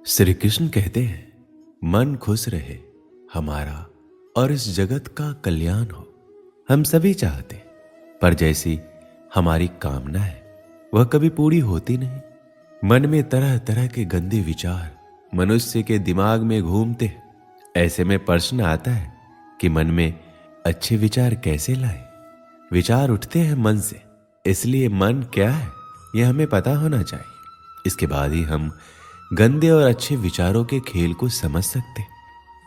श्री कृष्ण कहते हैं, मन खुश रहे हमारा और इस जगत का कल्याण हो। हम सभी चाहते हैं, पर जैसी हमारी कामना है वह कभी पूरी होती नहीं। मन में तरह तरह के गंदे विचार मनुष्य के दिमाग में घूमते हैं। ऐसे में प्रश्न आता है कि मन में अच्छे विचार कैसे लाए। विचार उठते हैं मन से, इसलिए मन क्या है यह हमें पता होना चाहिए। इसके बाद ही हम गंदे और अच्छे विचारों के खेल को समझ सकते।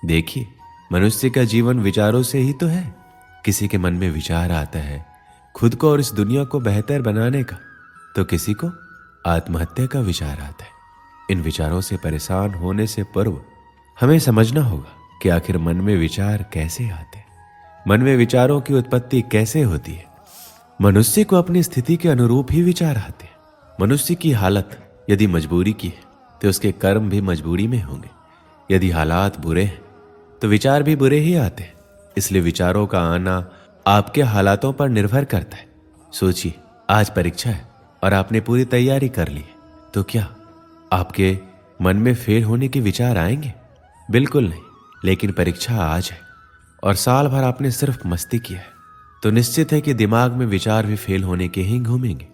देखिए, मनुष्य का जीवन विचारों से ही तो है। किसी के मन में विचार आता है खुद को और इस दुनिया को बेहतर बनाने का, तो किसी को आत्महत्या का विचार आता है। इन विचारों से परेशान होने से पूर्व हमें समझना होगा कि आखिर मन में विचार कैसे आते हैं, मन में विचारों की उत्पत्ति कैसे होती है। मनुष्य को अपनी स्थिति के अनुरूप ही विचार आते हैं। मनुष्य की हालत यदि मजबूरी की है तो उसके कर्म भी मजबूरी में होंगे। यदि हालात बुरे हैं तो विचार भी बुरे ही आते हैं। इसलिए विचारों का आना आपके हालातों पर निर्भर करता है। सोचिए, आज परीक्षा है और आपने पूरी तैयारी कर ली है, तो क्या आपके मन में फेल होने के विचार आएंगे? बिल्कुल नहीं। लेकिन परीक्षा आज है और साल भर आपने सिर्फ मस्ती किया है, तो निश्चित है कि दिमाग में विचार भी फेल होने के ही घूमेंगे।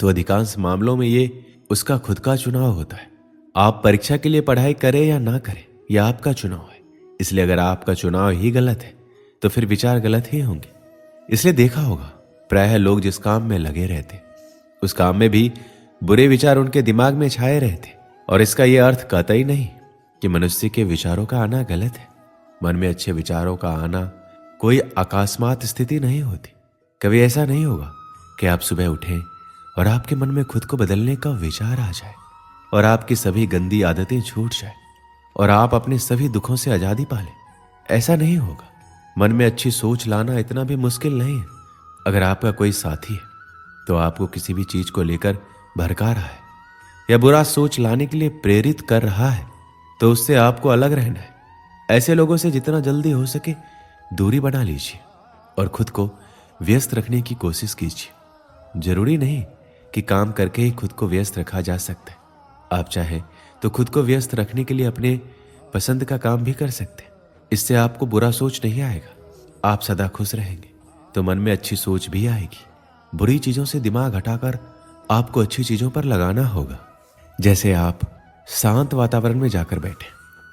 तो अधिकांश मामलों में ये उसका खुद का चुनाव होता है। आप परीक्षा के लिए पढ़ाई करें या ना करें, यह आपका चुनाव है। इसलिए अगर आपका चुनाव ही गलत है तो फिर विचार गलत ही होंगे। इसलिए देखा होगा, प्रायः लोग जिस काम में लगे रहते उस काम में भी बुरे विचार उनके दिमाग में छाए रहते। और इसका यह अर्थ कतई नहीं कि मनुष्य के विचारों का आना गलत है। मन में अच्छे विचारों का आना कोई अकस्मात स्थिति नहीं होती। कभी ऐसा नहीं होगा कि आप सुबह उठें और आपके मन में खुद को बदलने का विचार आ जाए और आपकी सभी गंदी आदतें छूट जाए और आप अपने सभी दुखों से आजादी पालें। ऐसा नहीं होगा। मन में अच्छी सोच लाना इतना भी मुश्किल नहीं है। अगर आपका कोई साथी है तो आपको किसी भी चीज को लेकर भड़का रहा है या बुरा सोच लाने के लिए प्रेरित कर रहा है, तो उससे आपको अलग रहना है। ऐसे लोगों से जितना जल्दी हो सके दूरी बना लीजिए और खुद को व्यस्त रखने की कोशिश कीजिए। जरूरी नहीं कि काम करके ही खुद को व्यस्त रखा जा सकता है। आप चाहें तो खुद को व्यस्त रखने के लिए अपने पसंद का काम भी कर सकते हैं। इससे आपको बुरा सोच नहीं आएगा। आप सदा खुश रहेंगे तो मन में अच्छी सोच भी आएगी। बुरी चीजों से दिमाग हटाकर आपको अच्छी चीजों पर लगाना होगा। जैसे आप शांत वातावरण में जाकर बैठे।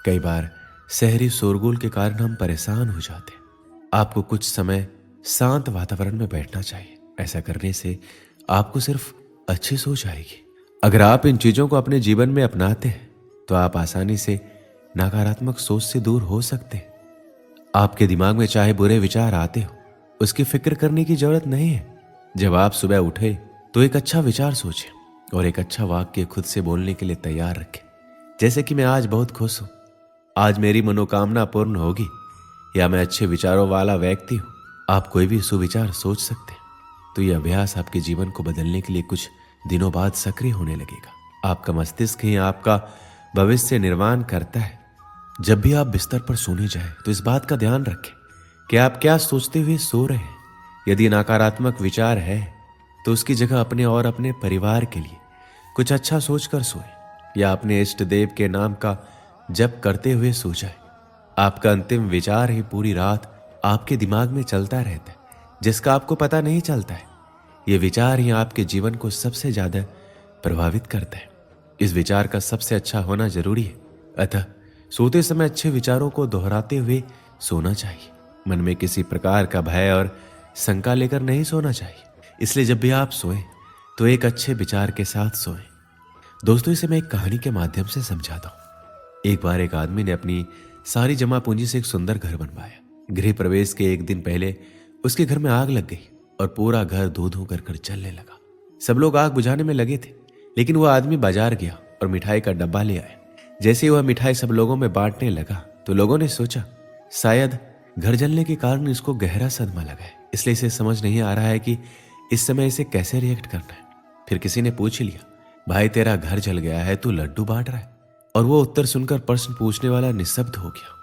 कई बार शहरी शोरगुल के कारण हम परेशान हो जाते हैं। आपको कुछ समय शांत वातावरण में बैठना चाहिए। ऐसा करने से आपको सिर्फ अच्छी सोच आएगी। अगर आप इन चीजों को अपने जीवन में अपनाते हैं तो आप आसानी से नकारात्मक सोच से दूर हो सकते हैं। आपके दिमाग में चाहे बुरे विचार आते हो, उसकी फिक्र करने की जरूरत नहीं है। जब आप सुबह उठे तो एक अच्छा विचार सोचें और एक अच्छा वाक्य खुद से बोलने के लिए तैयार रखें। जैसे कि मैं आज बहुत खुश हूं, आज मेरी मनोकामना पूर्ण होगी, या मैं अच्छे विचारों वाला व्यक्ति हूं। आप कोई भी सुविचार सोच सकते हैं। तो यह अभ्यास आपके जीवन को बदलने के लिए कुछ दिनों बाद सक्रिय होने लगेगा। आपका मस्तिष्क ही आपका भविष्य निर्माण करता है। जब भी आप बिस्तर पर सोने जाएं तो इस बात का ध्यान रखें कि आप क्या सोचते हुए सो रहे हैं। यदि नकारात्मक विचार है तो उसकी जगह अपने और अपने परिवार के लिए कुछ अच्छा सोचकर सोएं या अपने इष्ट देव के नाम का जप करते हुए सो जाएं। आपका अंतिम विचार ही पूरी रात आपके दिमाग में चलता रहता है, जिसका आपको पता नहीं चलता है। ये विचार ही आपके जीवन को सबसे ज्यादा प्रभावित करता है। इस विचार का सबसे अच्छा होना जरूरी है। अतः सोते समय अच्छे विचारों को दोहराते हुए सोना चाहिए। मन में किसी प्रकार का भय और शंका लेकर नहीं सोना चाहिए। इसलिए जब भी आप सोएं तो एक अच्छे विचार के साथ सोएं। दोस्तों, इसे मैं एक कहानी के माध्यम से समझाता हूं। एक बार एक आदमी ने अपनी सारी जमा पूंजी से एक सुंदर घर बनवाया। गृह प्रवेश के एक दिन पहले उसके घर में आग लग गई और पूरा घर धू धू कर जलने लगा। सब लोग आग बुझाने में लगे थे, लेकिन वह आदमी बाजार गया और मिठाई का डब्बा ले आया। जैसे ही वह मिठाई सब लोगों में बांटने लगा तो लोगों ने सोचा शायद घर जलने के कारण इसको गहरा सदमा लगा है, इसलिए इसे समझ नहीं आ रहा है कि इस समय इसे कैसे रिएक्ट करना है। फिर किसी ने पूछ लिया, भाई तेरा घर जल गया है, तू लड्डू बांट रहा है? और वो उत्तर सुनकर प्रश्न पूछने वाला निशब्द हो गया।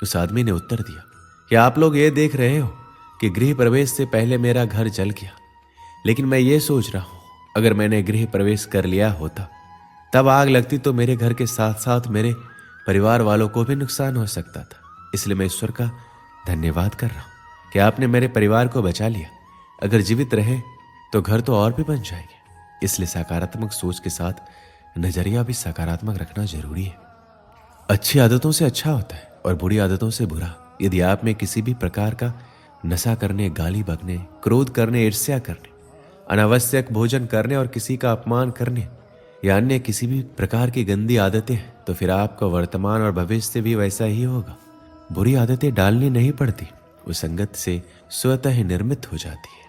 उस आदमी ने उत्तर दिया, क्या आप लोग ये देख रहे हो कि गृह प्रवेश से पहले मेरा घर जल गया, लेकिन मैं ये सोच रहा हूं अगर मैंने गृह प्रवेश कर लिया होता तब आग लगती तो मेरे घर के साथ साथ मेरे परिवार वालों को भी नुकसान हो सकता था। इसलिए मैं ईश्वर का धन्यवाद कर रहा हूं कि आपने मेरे परिवार को बचा लिया। अगर जीवित रहे तो घर तो और भी बन जाएंगे। इसलिए सकारात्मक सोच के साथ नजरिया भी सकारात्मक रखना जरूरी है। अच्छी आदतों से अच्छा होता है और बुरी आदतों से बुरा। यदि आप में किसी भी प्रकार का नशा करने, गाली बकने, क्रोध करने, ईर्ष्या करने, अनावश्यक भोजन करने और किसी का अपमान करने या अन्य किसी भी प्रकार की गंदी आदतें हैं, तो फिर आपका वर्तमान और भविष्य भी वैसा ही होगा। बुरी आदतें डालनी नहीं पड़ती, वो संगत से स्वतः ही निर्मित हो जाती है।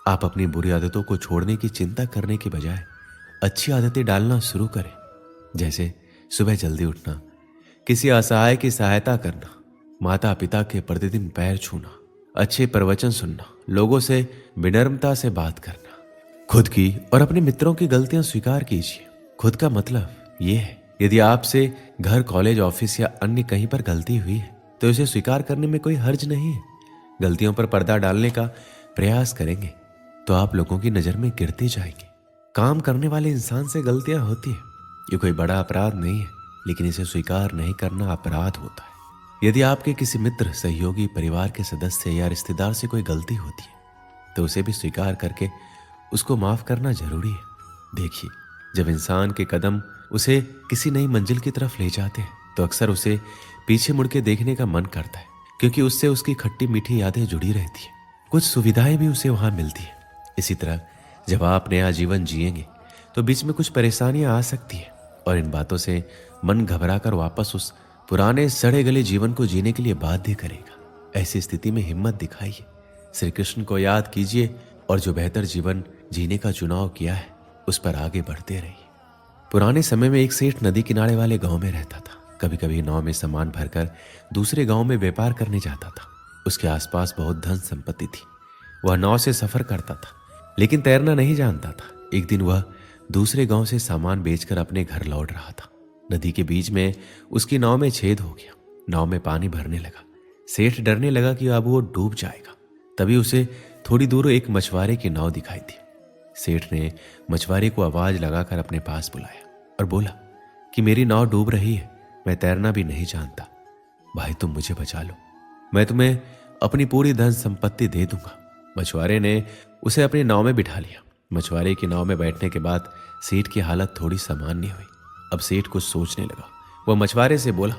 आप अपनी बुरी आदतों को छोड़ने की चिंता करने के बजाय अच्छी आदतें डालना शुरू करें। जैसे सुबह जल्दी उठना, किसी असहाय की सहायता करना, माता पिता के प्रतिदिन पैर छूना, अच्छे प्रवचन सुनना, लोगों से विनम्रता से बात करना। खुद की और अपने मित्रों की गलतियां स्वीकार कीजिए। खुद का मतलब ये है, यदि आपसे घर, कॉलेज, ऑफिस या अन्य कहीं पर गलती हुई है तो इसे स्वीकार करने में कोई हर्ज नहीं है। गलतियों पर पर्दा डालने का प्रयास करेंगे तो आप लोगों की नजर में गिरते जाएंगे। काम करने वाले इंसान से गलतियां होती है, ये कोई बड़ा अपराध नहीं है, लेकिन इसे स्वीकार नहीं करना अपराध होता है। यदि आपके किसी मित्र, सहयोगी, परिवार के सदस्य या रिश्तेदार से कोई गलती होती है तो उसे भी स्वीकार करके उसको माफ करना जरूरी है। देखिए, जब इंसान के कदम उसे किसी नई मंजिल की तरफ ले जाते हैं तो अक्सर उसे पीछे मुड़ के देखने का मन करता है, क्योंकि उससे उसकी खट्टी मीठी यादें जुड़ी रहती है, कुछ सुविधाएं भी उसे वहां मिलती है। इसी तरह जब आप नया जीवन जिएंगे तो बीच में कुछ परेशानियां आ सकती है और इन बातों से मन घबराकर वापस उस पुराने सड़े गले जीवन को जीने के लिए बाध्य करेगा। ऐसी स्थिति में हिम्मत दिखाइए, श्री कृष्ण को याद कीजिए और जो बेहतर जीवन जीने का चुनाव किया है उस पर आगे बढ़ते रहिए। पुराने समय में एक सेठ नदी किनारे वाले गांव में रहता था। कभी कभी नाव में सामान भरकर दूसरे गांव में व्यापार करने जाता था। उसके आसपास बहुत धन संपत्ति थी। वह नाव से सफर करता था, लेकिन तैरना नहीं जानता था। एक दिन वह दूसरे गांव से सामान बेचकर अपने घर लौट रहा था। नदी के बीच में उसकी नाव में छेद हो गया। नाव में पानी भरने लगा। सेठ डरने लगा कि अब वो डूब जाएगा। तभी उसे थोड़ी दूर एक मछुआरे की नाव दिखाई दी। सेठ ने मछुआरे को आवाज लगाकर अपने पास बुलाया और बोला कि मेरी नाव डूब रही है, मैं तैरना भी नहीं जानता, भाई तुम मुझे बचा लो, मैं तुम्हें अपनी पूरी धन संपत्ति दे दूंगा। मछुआरे ने उसे अपनी नाव में बिठा लिया। मछुआरे की नाव में बैठने के बाद सेठ की हालत थोड़ी सामान्य हुई। अब सेठ कुछ सोचने लगा। वह मछुआरे से बोला,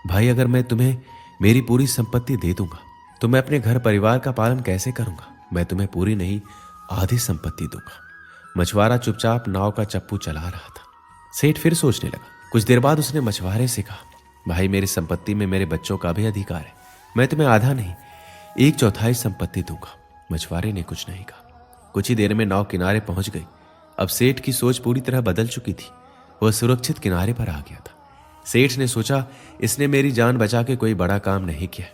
भाई अगर मैं तुम्हें मेरी पूरी संपत्ति दे दूंगा तो मैं अपने घर परिवार का पालन कैसे करूंगा? मैं तुम्हें पूरी नहीं आधी संपत्ति दूंगा। मछुआरा चुपचाप नाव का चप्पू चला रहा था। सेठ फिर सोचने लगा। कुछ देर बाद उसने मछुआरे से कहा, भाई मेरी संपत्ति में मेरे बच्चों का भी अधिकार है, मैं तुम्हें आधा नहीं 1/4 संपत्ति दूंगा। मछुआरे ने कुछ नहीं कहा। कुछ ही देर में नाव किनारे पहुंच गई। अब सेठ की सोच पूरी तरह बदल चुकी थी। वह सुरक्षित किनारे पर आ गया था। सेठ ने सोचा, इसने मेरी जान बचा के कोई बड़ा काम नहीं किया,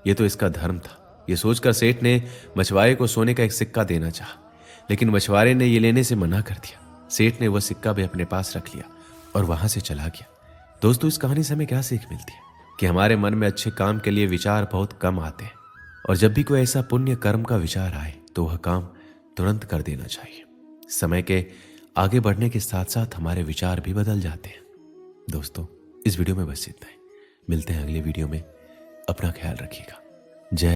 यह तो इसका धर्म था। यह सोचकर सेठ ने मछुआरे को सोने का एक सिक्का देना चाहा, लेकिन मछुआरे ने यह लेने से मना कर दिया। सेठ ने वह सिक्का भी अपने पास रख लिया और वहां से चला गया। दोस्तों, इस कहानी से हमें क्या सीख मिलती है कि हमारे मन में अच्छे काम के लिए विचार बहुत कम आते हैं, और जब भी कोई ऐसा पुण्य कर्म का विचार आए तो वह काम तुरंत कर देना चाहिए। समय के आगे बढ़ने के साथ साथ हमारे विचार भी बदल जाते हैं। दोस्तों, इस वीडियो में बस इतना ही। मिलते हैं अगले वीडियो में। अपना ख्याल रखिएगा। जय